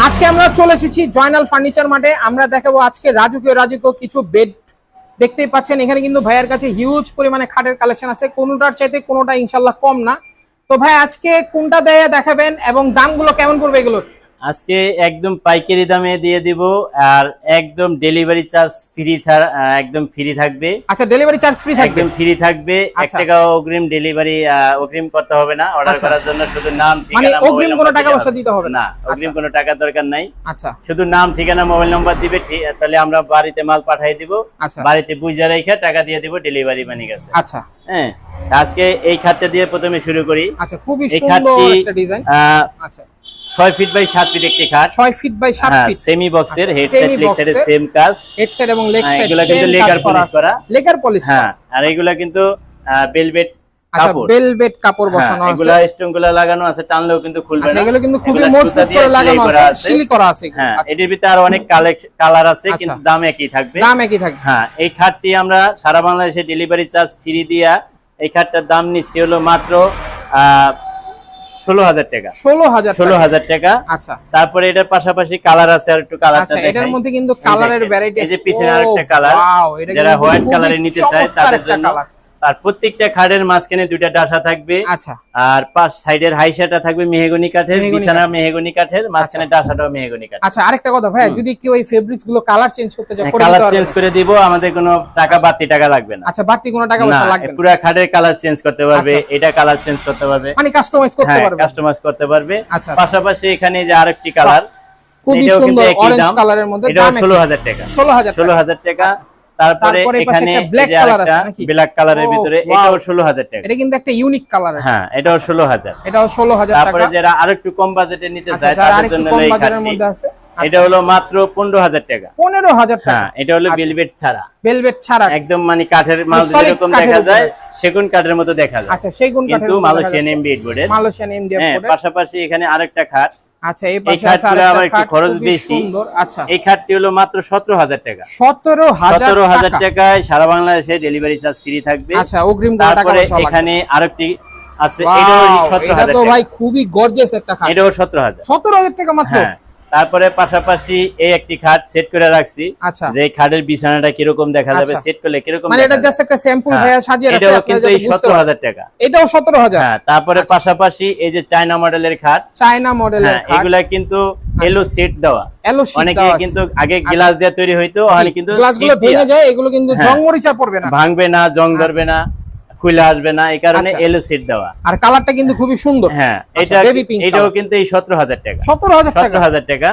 আজকে আমরা চলে এসেছি জয়নাল ফার্নিচার মার্টে। আমরা দেখাবো আজকে রাজকীয় কিছু বেড। দেখতেই পাচ্ছেন এখানে কিন্তু ভাইয়ের কাছে হিউজ পরিমাণে খাটের কালেকশন আছে, কোনোটার চাইতে কোনোটা ইনশাল্লাহ কম না। তো ভাই আজকে কোনটা দেয়া দেখাবেন এবং দামগুলো কেমন পড়বে এগুলোর? আজকে একদম পাইকারি দামে দিয়ে দিব, আর একদম ডেলিভারি চার্জ ফ্রি, ছাড়া একদম ফ্রি থাকবে। আচ্ছা, ডেলিভারি চার্জ ফ্রি থাকবে? একদম ফ্রি থাকবে, 1 টাকা অগ্রিম ডেলিভারি অগ্রিম করতে হবে না। অর্ডার করার জন্য শুধু নাম ঠিকানা, মানে অগ্রিম কোনো টাকা পয়সা দিতে হবে না? অগ্রিম কোনো টাকা দরকার নাই। আচ্ছা, শুধু নাম ঠিকানা মোবাইল নাম্বার দিবে, তাহলে আমরা বাড়িতে মাল পাঠিয়ে দিব। বাড়িতে বুঝা রেখে টাকা দিয়ে দিব ডেলিভারি ম্যানের কাছে। আচ্ছা হ্যাঁ, আজকে এই খাটটা দিয়ে প্রথমে শুরু করি। আচ্ছা, খুবই সুন্দর একটা ডিজাইন। আচ্ছা, 6 ফিট বাই 7 ফিট একটি খাট, 6 ফিট বাই 7 ফিট, সেমি বক্সের, হেড সাইড লেগ সাইডের সেম কাজ, হেড সাইড এবং লেগ সাইড এগুলা কিন্তু লেকার পলিশ করা, লেকার পলিশ। হ্যাঁ, আর এগুলা কিন্তু ভেলভেট কাপড়, ভেলভেট কাপড় বসানো আছে, এগুলা স্টোনগুলা লাগানো আছে, টানলেও কিন্তু খুলবে না। এগুলো কিন্তু খুবই মজবুত করে লাগানো আছে, সিলি করা আছে। হ্যাঁ, এটির ভিতরে আরো অনেক কালার আছে, কিন্তু দাম একই থাকবে। হ্যাঁ, এই খাটটি আমরা সারা বাংলাদেশে ডেলিভারি চার্জ ফ্রি দিয়া এই খাটটার দাম নিচ্ছি হলো মাত্র 16,000 টাকা। 16,000 টাকা। আচ্ছা, তারপরে এটার পাশাপাশি কালার আছে, আর একটু কালারটা দেখাই। এটার মধ্যে কিন্তু কালারের ভ্যারাইটি আছে। এই যে পিছনে আরেকটা কালার, যারা হোয়াইট কালারে নিতে চায় তাদের জন্য। আর প্রত্যেকটা খাটের মাঝখানে দুইটা ডাসা থাকবে। আচ্ছা, আর পাশ সাইডের হাইসাটা থাকবে মেহগনি কাঠের, বিছানা মেহগনি কাঠের, মাঝখানে ডাসাটাও মেহগনি কাঠের। আচ্ছা, আরেকটা কথা ভাই, যদি কেউ এই ফেব্রিক্স গুলো কালার চেঞ্জ করতে চায়, কালার চেঞ্জ করে দিব, আমাদের কোনো টাকা বাড়তি টাকা লাগবে না। আচ্ছা, বাড়তি কোনো টাকা পয়সা লাগবে না, পুরো খাটের কালার চেঞ্জ করতে পারবে, এটা কালার চেঞ্জ করতে পারবে, মানে কাস্টমাইজ করতে পারবে, কাস্টমাইজ করতে পারবে। আচ্ছা, পাশাপাশি এখানে যে আরেকটি কালার, খুবই সুন্দর অরেঞ্জ কালারের মধ্যে, এটা 16,000 টাকা। 16,000 টাকা। তারপরে এখানে ব্ল্যাক কালার আছে নাকি? ব্ল্যাক কালারের ভিতরে, এটাও 16,000 টাকা। এটা কিন্তু একটা ইউনিক কালার। হ্যাঁ, এটাও 16,000। এটাও 16,000 টাকা। তারপরে যারা আরেকটু কম বাজেটে নিতে চায় তাদের জন্য এই খাটটি আছে, এটা হলো মাত্র 15,000 টাকা। 15,000 টাকা। হ্যাঁ, এটা হলো ভেলভেট ছাড়া, ভেলভেট ছাড়া, একদম মানে কাঠের মাল যেরকম দেখা যায় সেগুন কাঠের মতো দেখা যায়। আচ্ছা, সেগুন কাঠের, কিন্তু মালয়েশিয়ান এমডিএফ বোর্ডের, মালয়েশিয়ান এমডিএফ বোর্ডের। পাশাপাশি এখানে আরেকটা খাট। আচ্ছা, এই পাশে আছে আবার একটু খরচ বেশি। আচ্ছা, এই খাটটি হলো মাত্র 17,000 টাকা। 17,000 টাকায় সারা বাংলাদেশে ডেলিভারি চার্জ ফ্রি থাকবে। আচ্ছা, অগ্রিম টাকা তারপরে পয়সা লাগবে। এখানে আরেকটি আছে, এটাও 17,000 টাকা। এটা তো ভাই খুবই গর্জিয়াস একটা খাট। এটাও 17,000। 17,000 টাকা মাত্র। হ্যাঁ, তারপরে পাশাপাশি এই একটি খাট সেট করে রাখছি। আচ্ছা, যে খাটের বিছানাটা কিরকম দেখা যাবে, সেট করলে কিরকম, মানে এটা জাস্ট একটা স্যাম্পল ভাইয়া সাজিয়ে রাখছে, এটাও কিন্তু 17,000 টাকা। এটাও 17,000। হ্যাঁ, তারপরে পাশাপাশি এই যে চায়না মডেলের খাট, চায়না মডেলের খাট, এগুলা কিন্তু এলো সেট দেওয়া। অনেকে কিন্তু আগে গ্লাস দিয়ে তৈরি হইতো, ওখানে কিন্তু গ্লাসগুলো ভেঙে যায়, এগুলো কিন্তু জং মরিচা পড়বে না, ভাঙবে না, জং ধরবে না, খুলে আসবে না, এই কারণে এলো সেট দেওয়া। আর কালারটা কিন্তু খুবই সুন্দর। হ্যাঁ, এটাও কিন্তু এই 17,000 টাকা। 17,000 টাকা।